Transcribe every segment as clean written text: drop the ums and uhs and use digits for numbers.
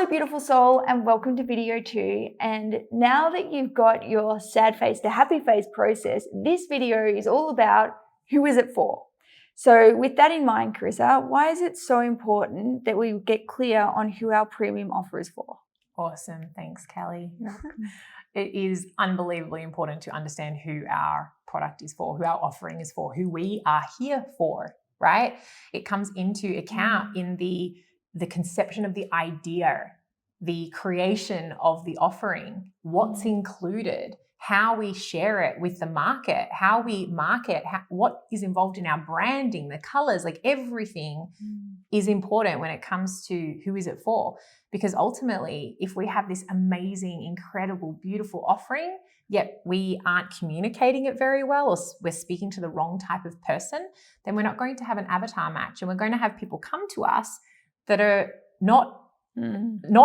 Hello, beautiful soul, and welcome to video 2. And now that you've got your sad face to happy face process, this video is all about who is it for? So with that in mind, Carissa, why is it so important that we get clear on who our premium offer is for? Awesome. Thanks, Kelly. It is unbelievably important to understand who our product is for, who our offering is for, who we are here for, right? It comes into account in the conception of the idea, the creation of the offering, what's included, how we share it with the market, how we market, what is involved in our branding, the colors, like everything is important when it comes to who is it for. Because ultimately, if we have this amazing, incredible, beautiful offering, yet we aren't communicating it very well, or we're speaking to the wrong type of person, then we're not going to have an avatar match. And we're going to have people come to us that are not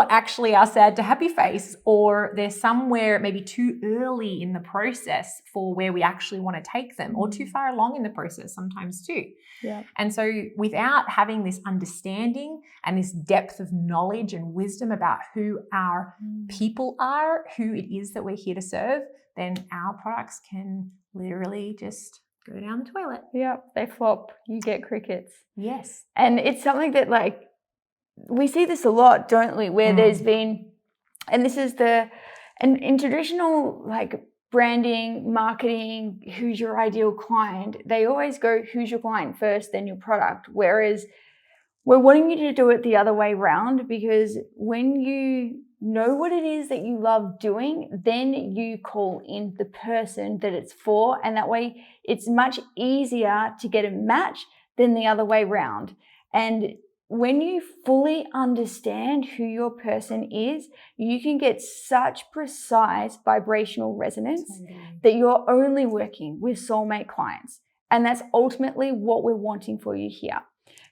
actually our sad to happy face, or they're somewhere maybe too early in the process for where we actually want to take them, or too far along in the process sometimes too. Yeah. And so without having this understanding and this depth of knowledge and wisdom about who our people are, who it is that we're here to serve, then our products can literally just go down the toilet. Yeah, they flop. You get crickets. Yes. And it's something that we see this a lot, don't we? Where there's been, and this is in traditional branding, marketing, who's your ideal client, they always go, who's your client first, then your product. Whereas we're wanting you to do it the other way around, because when you know what it is that you love doing, then you call in the person that it's for. And that way it's much easier to get a match than the other way around. And when you fully understand who your person is, you can get such precise vibrational resonance that you're only working with soulmate clients. And that's ultimately what we're wanting for you here.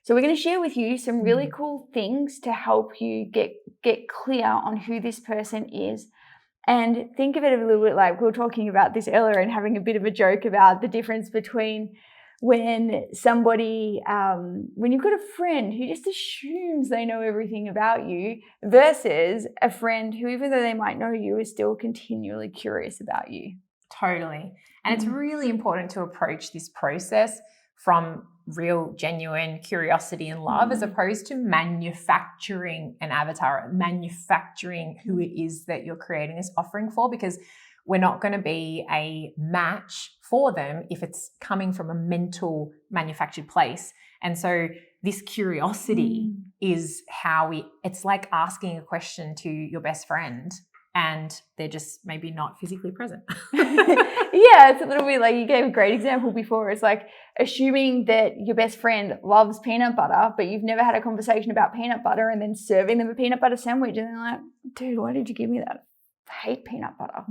So we're going to share with you some really cool things to help you get clear on who this person is. And think of it a little bit like, we were talking about this earlier and having a bit of a joke about the difference between when somebody, when you've got a friend who just assumes they know everything about you, versus a friend who, even though they might know you, is still continually curious about you. Totally. And it's really important to approach this process from real, genuine curiosity and love, as opposed to manufacturing an avatar, manufacturing who it is that you're creating this offering for, because we're not going to be a match for them if it's coming from a mental manufactured place. And so this curiosity is how it's like asking a question to your best friend and they're just maybe not physically present. Yeah, it's a little bit like, you gave a great example before. It's like assuming that your best friend loves peanut butter, but you've never had a conversation about peanut butter, and then serving them a peanut butter sandwich and they're like, dude, why did you give me that? I hate peanut butter.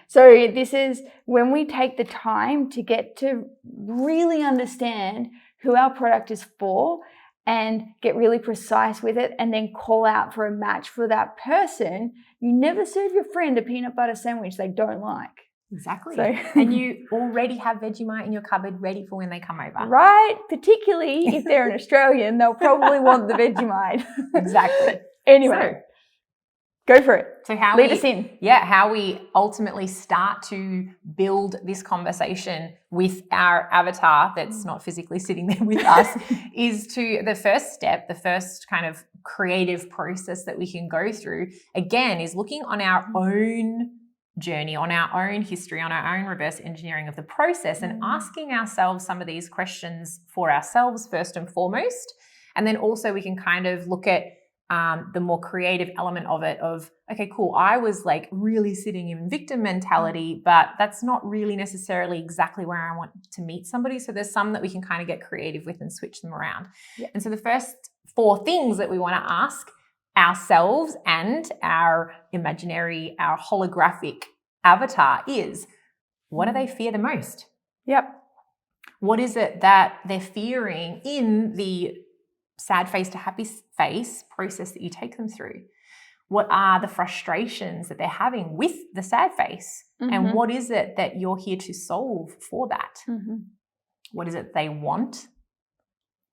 So this is when we take the time to get to really understand who our product is for and get really precise with it, and then call out for a match for that person. You never serve your friend a peanut butter sandwich they don't like. Exactly. So, and you already have Vegemite in your cupboard ready for when they come over. Right. Particularly if they're an Australian, they'll probably want the Vegemite. Exactly. Anyway. Go for it. So lead us in. Yeah, how we ultimately start to build this conversation with our avatar that's not physically sitting there with us is to the first step, the first kind of creative process that we can go through, again, is looking on our own journey, on our own history, on our own reverse engineering of the process, and asking ourselves some of these questions for ourselves first and foremost. And then also we can kind of look at the more creative element of it of, okay, cool, I was really sitting in victim mentality, but that's not really necessarily exactly where I want to meet somebody. So there's some that we can kind of get creative with and switch them around. Yeah. And so the first 4 things that we want to ask ourselves and our imaginary, our holographic avatar is, what do they fear the most? Yep. What is it that they're fearing in the sad face to happy face process that you take them through? What are the frustrations that they're having with the sad face? And what is it that you're here to solve for that? What is it they want?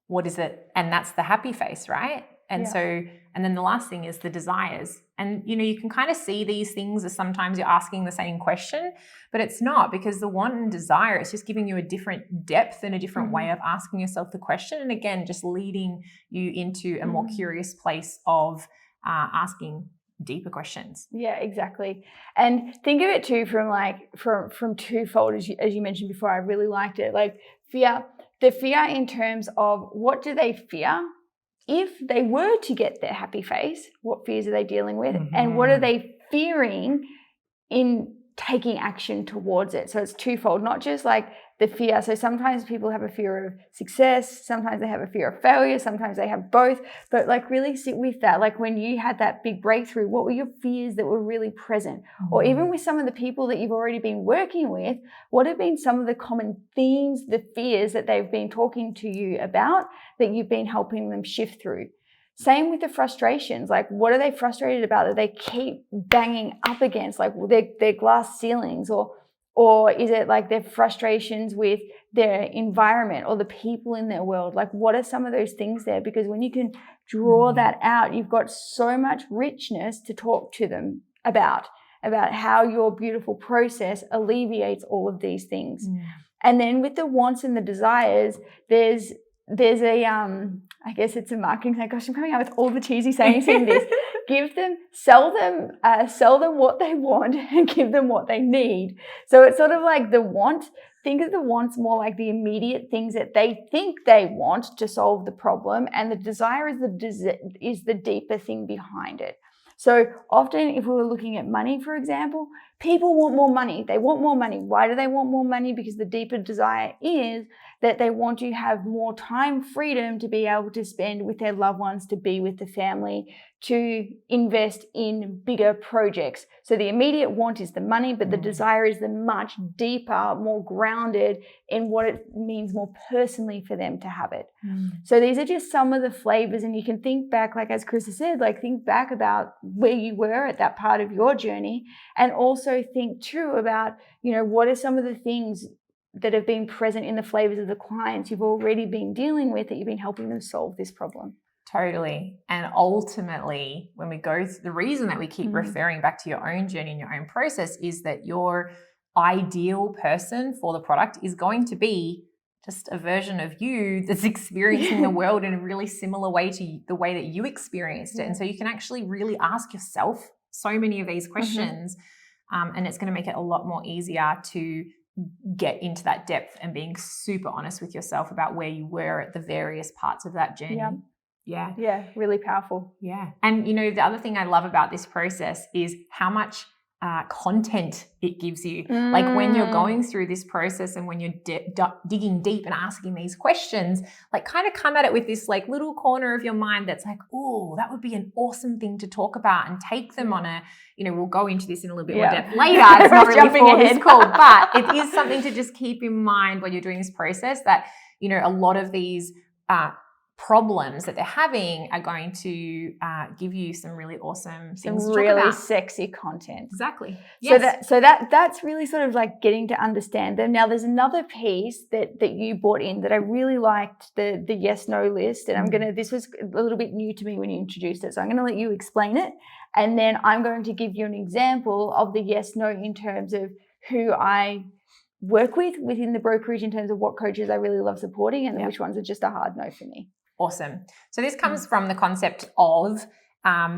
What is it? And that's the happy face, right? And so And then the last thing is the desires. And, you can kind of see these things as sometimes you're asking the same question, but it's not, because the want and desire, it's just giving you a different depth and a different way of asking yourself the question. And again, just leading you into a more curious place of asking deeper questions. Yeah, exactly. And think of it too from twofold, as you mentioned before. I really liked it. Like the fear in terms of what do they fear? If they were to get their happy face, what fears are they dealing with? And what are they fearing in taking action towards it? So it's twofold, not just like the fear. So sometimes people have a fear of success, sometimes they have a fear of failure, sometimes they have both, but like really sit with that. Like when you had that big breakthrough, what were your fears that were really present? Or even with some of the people that you've already been working with, what have been some of the common themes, the fears that they've been talking to you about that you've been helping them shift through? Same with the frustrations. Like, what are they frustrated about that they keep banging up against, like their glass ceilings, or is it like their frustrations with their environment or the people in their world? Like, what are some of those things there? Because when you can draw that out, you've got so much richness to talk to them about how your beautiful process alleviates all of these things. And then with the wants and the desires, there's a I guess it's a marketing thing. Gosh, I'm coming out with all the cheesy sayings in this. Sell them what they want and give them what they need. So it's sort of like the want. Think of the wants more like the immediate things that they think they want to solve the problem, and the desire is the deeper thing behind it. So often, if we were looking at money, for example, people want more money. They want more money. Why do they want more money? Because the deeper desire is that they want to have more time freedom to be able to spend with their loved ones, to be with the family, to invest in bigger projects. So the immediate want is the money, but the desire is the much deeper, more grounded in what it means more personally for them to have it. So these are just some of the flavors, and you can think back, like as Carissa said, like think back about where you were at that part of your journey, and also think too about, what are some of the things that have been present in the flavors of the clients you've already been dealing with that you've been helping them solve this problem. Totally. And ultimately, when we go through, the reason that we keep referring back to your own journey and your own process is that your ideal person for the product is going to be just a version of you that's experiencing the world in a really similar way to the way that you experienced it. And so you can actually really ask yourself so many of these questions, and it's going to make it a lot more easier to get into that depth and being super honest with yourself about where you were at the various parts of that journey. Yeah, really powerful. Yeah. And, the other thing I love about this process is how much content it gives you. Like when you're going through this process and when you're digging deep and asking these questions, like kind of come at it with this like little corner of your mind that's like, oh, that would be an awesome thing to talk about, and take them on a, we'll go into this in a little bit more depth later. It's not really for this call, but it is something to just keep in mind when you're doing this process, that, a lot of these problems that they're having are going to give you some really awesome things to talk really about. Sexy content. Exactly. Yes. So that's really sort of like getting to understand them. Now there's another piece that you brought in that I really liked, the yes no list, and this was a little bit new to me when you introduced it, so I'm going to let you explain it, and then I'm going to give you an example of the yes no in terms of who I work with within the brokerage, in terms of what coaches I really love supporting, and then which ones are just a hard no for me. Awesome. So this comes from the concept of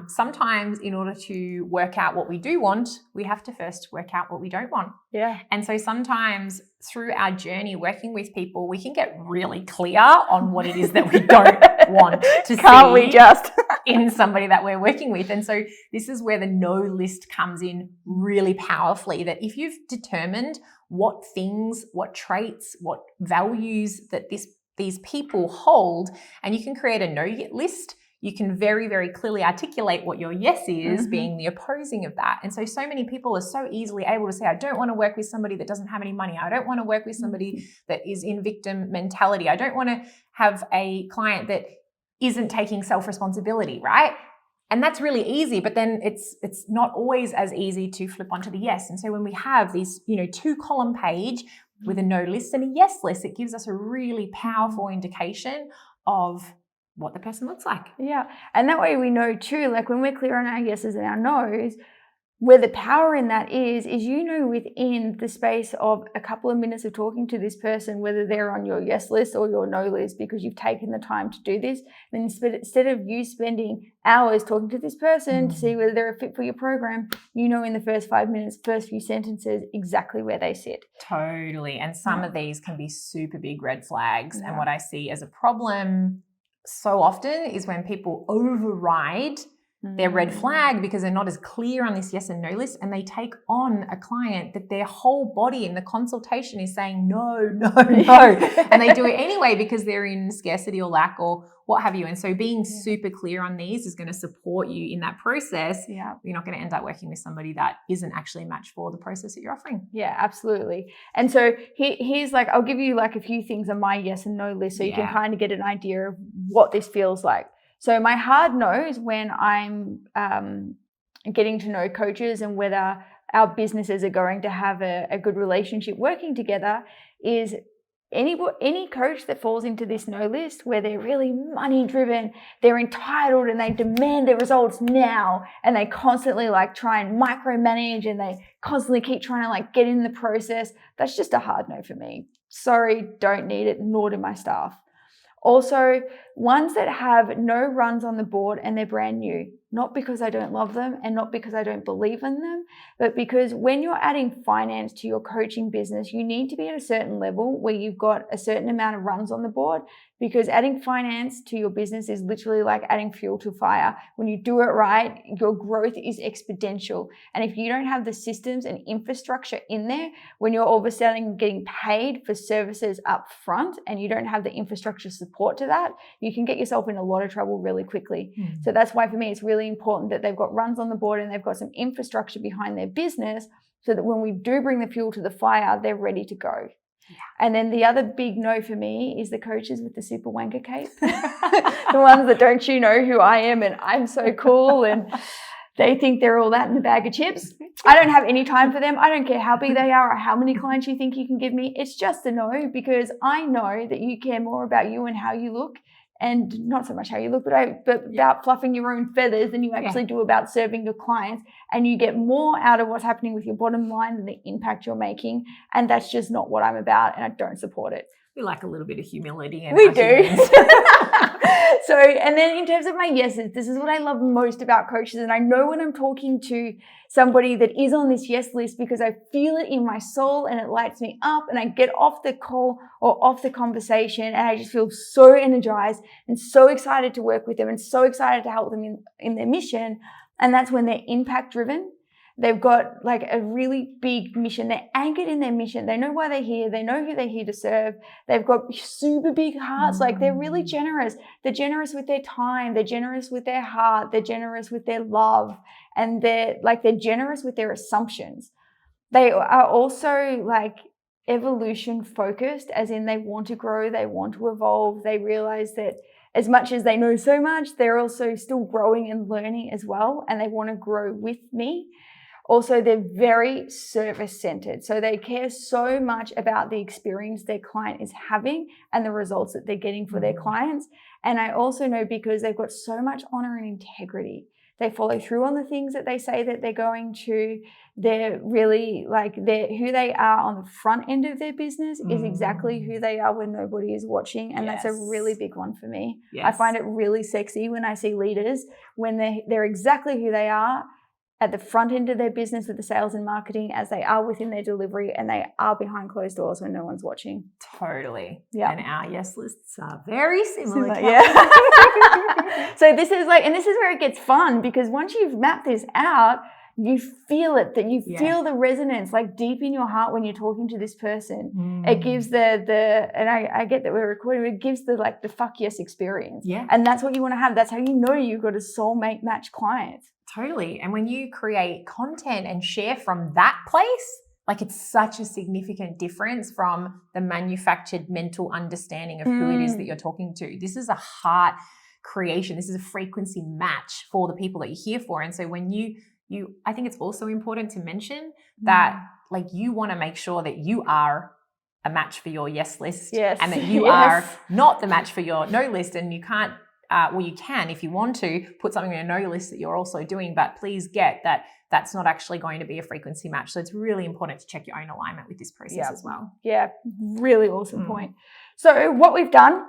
sometimes in order to work out what we do want, we have to first work out what we don't want. Yeah. And so sometimes through our journey working with people, we can get really clear on what it is that we don't want to Can't we just? in somebody that we're working with. And so this is where the no list comes in really powerfully, that if you've determined what things, what traits, what values that these people hold, and you can create a no list, you can very, very clearly articulate what your yes is, being the opposing of that. And so many people are so easily able to say, I don't want to work with somebody that doesn't have any money. I don't want to work with somebody that is in victim mentality. I don't want to have a client that isn't taking self-responsibility, right? And that's really easy, but then it's not always as easy to flip onto the yes. And so when we have these, 2-column page with a no list and a yes list, it gives us a really powerful indication of what the person looks like. Yeah. And that way we know too, like when we're clear on our yeses and our nos, where the power in that is within the space of a couple of minutes of talking to this person, whether they're on your yes list or your no list, because you've taken the time to do this. And instead of you spending hours talking to this person to see whether they're a fit for your program, in the first 5 minutes, first few sentences, exactly where they sit. Totally. And some of these can be super big red flags. And what I see as a problem so often is when people override their red flag because they're not as clear on this yes and no list, and they take on a client that their whole body in the consultation is saying no, no, no. And they do it anyway because they're in scarcity or lack or what have you. And so being super clear on these is going to support you in that process. Yeah. You're not going to end up working with somebody that isn't actually a match for the process that you're offering. Yeah, absolutely. And so here's like, I'll give you like a few things on my yes and no list so you can kind of get an idea of what this feels like. So my hard no's when I'm getting to know coaches and whether our businesses are going to have a good relationship working together is any coach that falls into this no list where they're really money driven, they're entitled and they demand their results now, and they constantly like try and micromanage and they constantly keep trying to like get in the process. That's just a hard no for me. Sorry, don't need it, nor do my staff. Also, ones that have no runs on the board and they're brand new, not because I don't love them and not because I don't believe in them, but because when you're adding finance to your coaching business, you need to be at a certain level where you've got a certain amount of runs on the board, because adding finance to your business is literally like adding fuel to fire. When you do it right, your growth is exponential. And if you don't have the systems and infrastructure in there, when you're all of a sudden getting paid for services up front and you don't have the infrastructure support to that, you can get yourself in a lot of trouble really quickly. So that's why for me, it's really important that they've got runs on the board and they've got some infrastructure behind their business so that when we do bring the fuel to the fire, they're ready to go. And then the other big no for me is the coaches with the super wanker cape. The ones that don't who I am and I'm so cool and they think they're all that in a bag of chips. I don't have any time for them. I don't care how big they are or how many clients you think you can give me. It's just a no, because I know that you care more about you and how you look, and not so much how you look, but about fluffing your own feathers than you actually do about serving your clients. And you get more out of what's happening with your bottom line than the impact you're making. And that's just not what I'm about, and I don't support it. We like a little bit of humility. And we do. So, and then in terms of my yeses, this is what I love most about coaches. And I know when I'm talking to somebody that is on this yes list, because I feel it in my soul and it lights me up, and I get off the call or off the conversation and I just feel so energized and so excited to work with them and so excited to help them in their mission. And that's when they're impact driven. They've got like a really big mission. They're anchored in their mission. They know why they're here. They know who they're here to serve. They've got super big hearts. Like they're really generous. They're generous with their time. They're generous with their heart. They're generous with their love. And they're generous with their assumptions. They are also like evolution focused, as in they want to grow. They want to evolve. They realize that as much as they know so much, they're also still growing and learning as well. And they want to grow with me. Also, they're very service-centered. So they care so much about the experience their client is having and the results that they're getting for their clients. And I also know because they've got so much honor and integrity. They follow through on the things that they say that they're going to. They're really who they are on the front end of their business is exactly who they are when nobody is watching. And that's a really big one for me. Yes. I find it really sexy when I see leaders when they're exactly who they are at the front end of their business with the sales and marketing as they are within their delivery, and they are behind closed doors when no one's watching. Totally. Yeah. And our yes lists are very similar. So this is where it gets fun, because once you've mapped this out, you feel it, that you feel the resonance like deep in your heart when you're talking to this person. It gives and I get that we're recording, it gives the fuck yes experience. Yeah. And that's what you want to have. That's how you know you've got a soulmate match client. Totally. And when you create content and share from that place, it's such a significant difference from the manufactured mental understanding of who it is that you're talking to. This is a heart creation. This is a frequency match for the people that you're here for. And so when I think it's also important to mention that you want to make sure that you are a match for your yes list, and that you are not the match for your no list, and you can't well, you can, if you want to, put something in a no list that you're also doing, but please get that that's not actually going to be a frequency match. So it's really important to check your own alignment with this process as well. Yeah, really awesome point. So what we've done,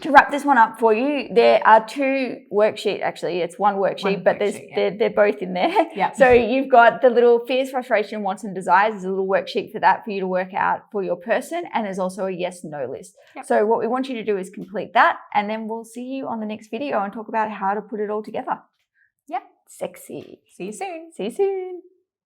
to wrap this one up for you, there are 2 worksheets. Actually, it's one worksheet, but they're both in there. Yeah. So you've got the little fears, frustration, wants, and desires. There's a little worksheet for that for you to work out for your person, and there's also a yes/no list. Yep. So what we want you to do is complete that, and then we'll see you on the next video and talk about how to put it all together. Yep. Sexy. See you soon. See you soon.